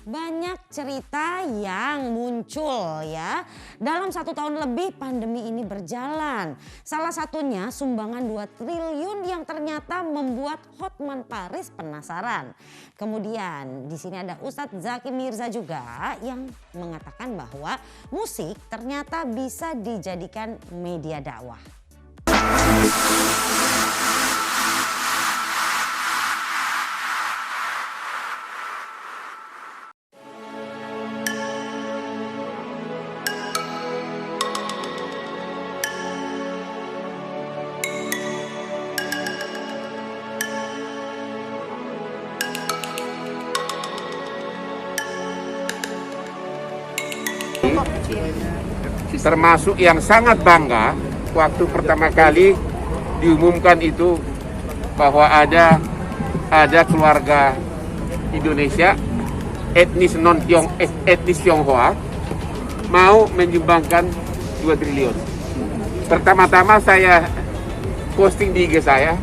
Banyak cerita yang muncul ya dalam 1 tahun lebih pandemi ini berjalan. Salah satunya sumbangan 2 triliun yang ternyata membuat Hotman Paris penasaran. Kemudian di sini ada Ustadz Zaki Mirza juga yang mengatakan bahwa musik ternyata bisa dijadikan media dakwah. Termasuk yang sangat bangga waktu pertama kali diumumkan itu bahwa ada keluarga Indonesia etnis Tionghoa mau menyumbangkan 2 triliun. Pertama-tama saya posting di IG saya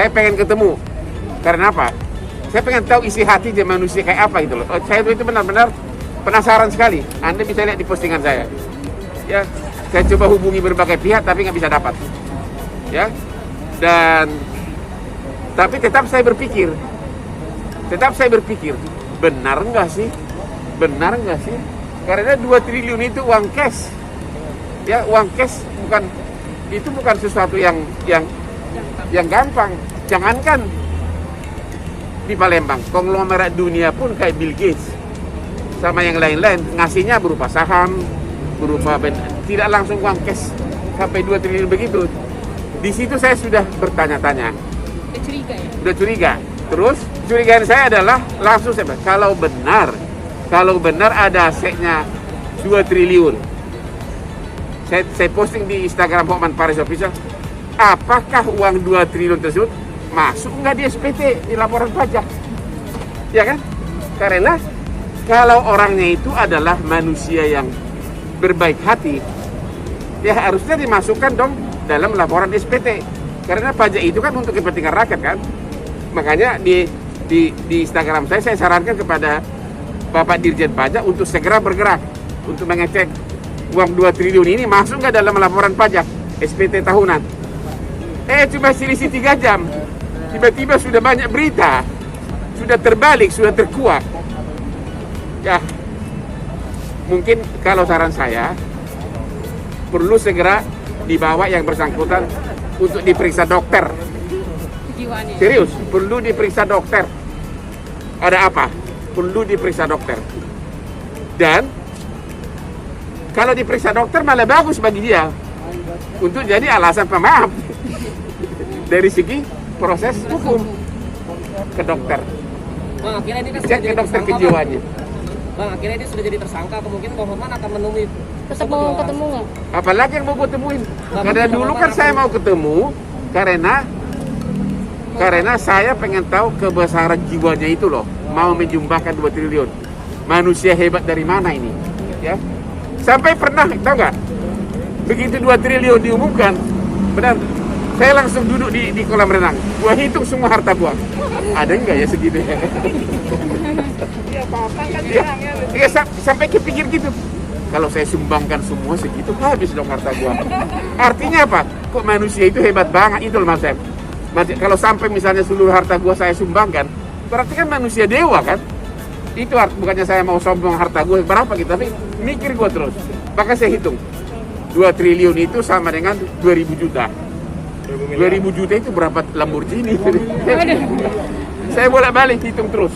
pengen ketemu. Karena apa? Saya pengen tahu isi hati manusia kayak apa gitu loh. Saya itu benar-benar penasaran sekali. Anda bisa lihat di postingan saya. Ya, saya coba hubungi berbagai pihak tapi nggak bisa dapat. Ya, tapi tetap saya berpikir, benar nggak sih? Karena 2 triliun itu uang cash. Ya, uang cash bukan sesuatu yang gampang. Jangankan di Palembang, konglomerat dunia pun kayak Bill Gates sama yang lain-lain ngasihnya berupa saham, tidak langsung uang cash sampai 2 triliun begitu. Di situ saya sudah bertanya-tanya. Udah curiga. Terus curigaan saya adalah langsung saya bilang, kalau benar ada asetnya 2 triliun. Saya posting di Instagram Hotman Paris Official, apakah uang 2 triliun tersebut masuk nggak di SPT, di laporan pajak? Ya kan? Karena kalau orangnya itu adalah manusia yang berbaik hati, ya harusnya dimasukkan dong dalam laporan SPT. Karena pajak itu kan untuk kepentingan rakyat kan. Makanya di Instagram saya sarankan kepada Bapak Dirjen Pajak untuk segera bergerak untuk mengecek uang 2 triliun ini masuk nggak dalam laporan pajak SPT tahunan. Cuma selisih 3 jam, tiba-tiba sudah banyak berita, sudah terbalik, sudah terkuak. Ya, mungkin kalau saran saya perlu segera dibawa yang bersangkutan untuk diperiksa dokter. Serius, perlu diperiksa dokter. Ada apa? Perlu diperiksa dokter. Dan kalau diperiksa dokter malah bagus bagi dia untuk jadi alasan pemaaf dari segi proses hukum ke dokter. Bang, akhirnya ini kan cek ke dokter kejiwaannya. Bang, akhirnya ini sudah jadi tersangka, kemungkinan Bang Hotman akan menemui. Tetap mau ketemu nggak? Apalagi yang mau gue temuin? Karena dulu kan saya mau ketemu karena saya pengen tahu kebesaran jiwanya itu loh, mau menyumbangkan 2 triliun. Manusia hebat dari mana ini? Ya, sampai pernah tahu nggak? Begitu 2 triliun diumumkan, benar, saya langsung duduk di kolam renang. Gua hitung semua harta gua. Ada nggak ya segitu ya? Iya, sampai kepikir gitu. Kalau saya sumbangkan semua segitu, habis dong harta gua. Artinya apa? Kok manusia itu hebat banget, itu loh Mas Sam. Kalau sampai misalnya seluruh harta gua saya sumbangkan, berarti kan manusia dewa kan? Itu bukannya saya mau sombong harta gua berapa gitu, tapi mikir gua terus. Maka saya hitung, 2 triliun itu sama dengan 2.000 juta. 2.000 juta itu berapa Lamborghini? Saya bolak-balik hitung terus.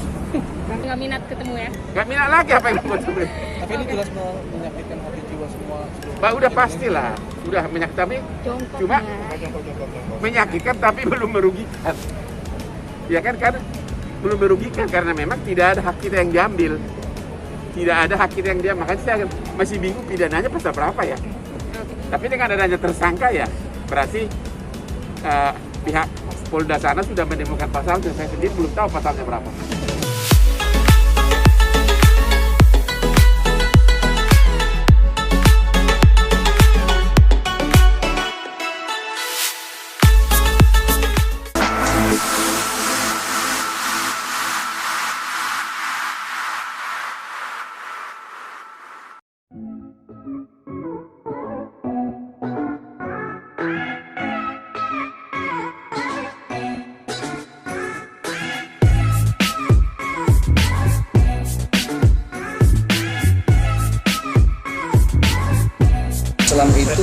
Nggak minat ketemu ya? Nggak minat lagi apa yang buat sebenarnya. Tapi ini jelas menyakitkan hati jiwa semua. Pak, udah pastilah, udah menyakitkan, tapi cuma menyakitkan tapi belum merugikan. Ya kan belum merugikan karena memang tidak ada hak kita yang diambil. Tidak ada hak kita yang diambil, makanya saya masih bingung pidananya pasal berapa ya. Tapi dengan adanya tersangka ya, berarti pihak Polda sana sudah menemukan pasalnya. Saya sendiri belum tahu pasalnya berapa.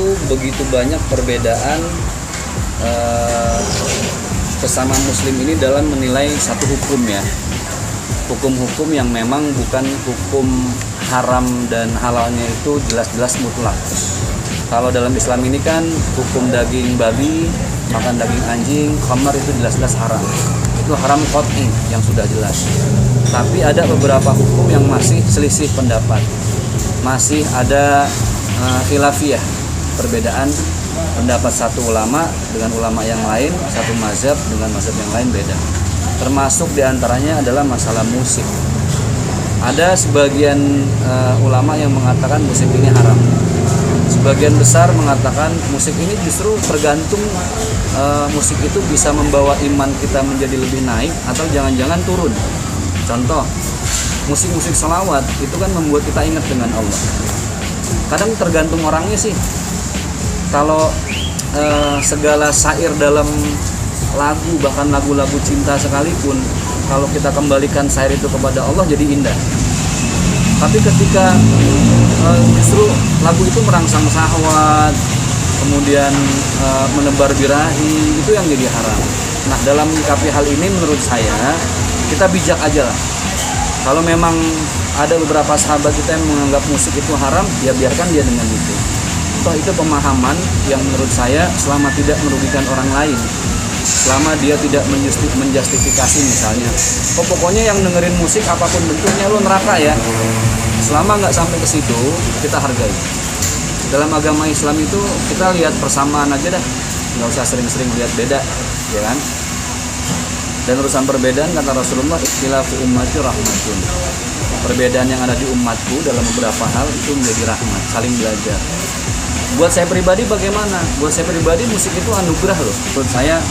itu begitu banyak perbedaan sesama muslim ini dalam menilai satu hukum ya. Hukum-hukum yang memang bukan hukum haram dan halalnya itu jelas-jelas mutlak. Kalau dalam Islam ini kan hukum daging babi, makan daging anjing, khamar itu jelas-jelas haram. Itu haram qat'i yang sudah jelas. Tapi ada beberapa hukum yang masih selisih pendapat. Masih ada khilafiyah, perbedaan pendapat satu ulama dengan ulama yang lain, satu mazhab dengan mazhab yang lain beda. Termasuk diantaranya adalah masalah musik. Ada sebagian ulama yang mengatakan musik ini haram. Sebagian besar mengatakan musik ini justru tergantung musik itu bisa membawa iman kita menjadi lebih naik atau jangan-jangan turun. Contoh, musik-musik sholawat itu kan membuat kita ingat dengan Allah. Kadang tergantung orangnya sih. Kalau segala syair dalam lagu, bahkan lagu-lagu cinta sekalipun, kalau kita kembalikan syair itu kepada Allah jadi indah. Tapi ketika justru lagu itu merangsang syahwat, kemudian menebar birahi, itu yang jadi haram. Nah, dalam menyikapi hal ini menurut saya kita bijak aja lah. Kalau memang ada beberapa sahabat kita yang menganggap musik itu haram, ya biarkan dia dengan itu. Toh itu pemahaman yang menurut saya selama tidak merugikan orang lain, selama dia tidak menjustifikasi misalnya, pokoknya yang dengerin musik apapun bentuknya lo neraka ya, selama nggak sampai ke situ kita hargai. Dalam agama Islam itu kita lihat persamaan aja dah, nggak usah sering-sering lihat beda, ya kan? Dan urusan perbedaan kata Rasulullah, ikhtilafu ummati rahmatun. Perbedaan yang ada di umatku dalam beberapa hal itu menjadi rahmat, saling belajar. Buat saya pribadi bagaimana? Buat saya pribadi musik itu anugerah loh. Menurut saya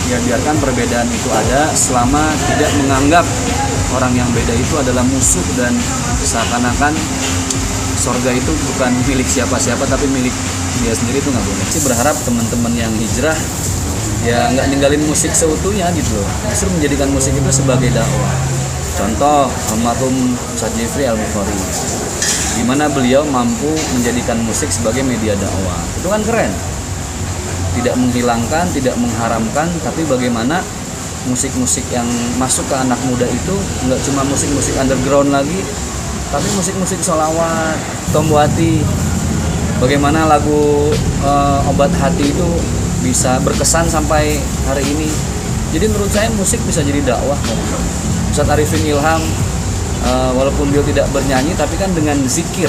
ya biarkan perbedaan itu ada selama tidak menganggap orang yang beda itu adalah musuh dan seakan-akan sorga itu bukan milik siapa-siapa tapi milik dia sendiri, itu nggak boleh. Saya berharap teman-teman yang hijrah ya nggak ninggalin musik seutuhnya gitu loh, justru menjadikan musik itu sebagai dakwah. Contoh almarhum Ustaz Jeffrey Al-Bukhari, gimana beliau mampu menjadikan musik sebagai media dakwah. Itu kan keren. Tidak menghilangkan, tidak mengharamkan, tapi bagaimana musik-musik yang masuk ke anak muda itu nggak cuma musik-musik underground lagi, tapi musik-musik sholawat, tombo hati. Bagaimana lagu obat hati itu bisa berkesan sampai hari ini. Jadi menurut saya musik bisa jadi dakwah. Ustaz Arifin Ilham, walaupun beliau tidak bernyanyi, tapi kan dengan zikir,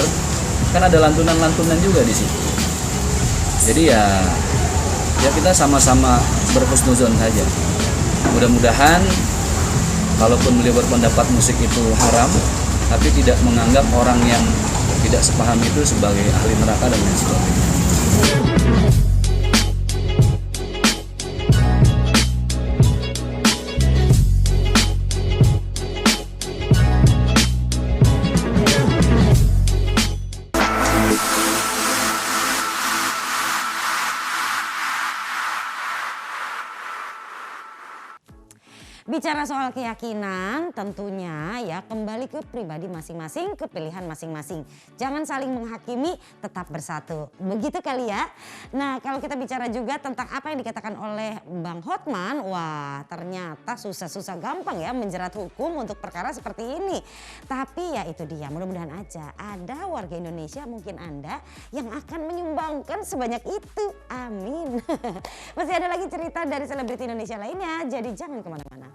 kan ada lantunan-lantunan juga di situ. Jadi ya kita sama-sama berhusnuzon saja. Mudah-mudahan, kalaupun beliau berpendapat musik itu haram, tapi tidak menganggap orang yang tidak sepaham itu sebagai ahli neraka dan lain sebagainya. Bicara soal keyakinan tentunya ya kembali ke pribadi masing-masing, ke pilihan masing-masing. Jangan saling menghakimi, tetap bersatu. Begitu kali ya. Nah kalau kita bicara juga tentang apa yang dikatakan oleh Bang Hotman, wah ternyata susah-susah gampang ya menjerat hukum untuk perkara seperti ini. Tapi ya itu dia, mudah-mudahan aja ada warga Indonesia, mungkin Anda, yang akan menyumbangkan sebanyak itu. Amin. Masih ada lagi cerita dari selebriti Indonesia lainnya, jadi jangan kemana-mana.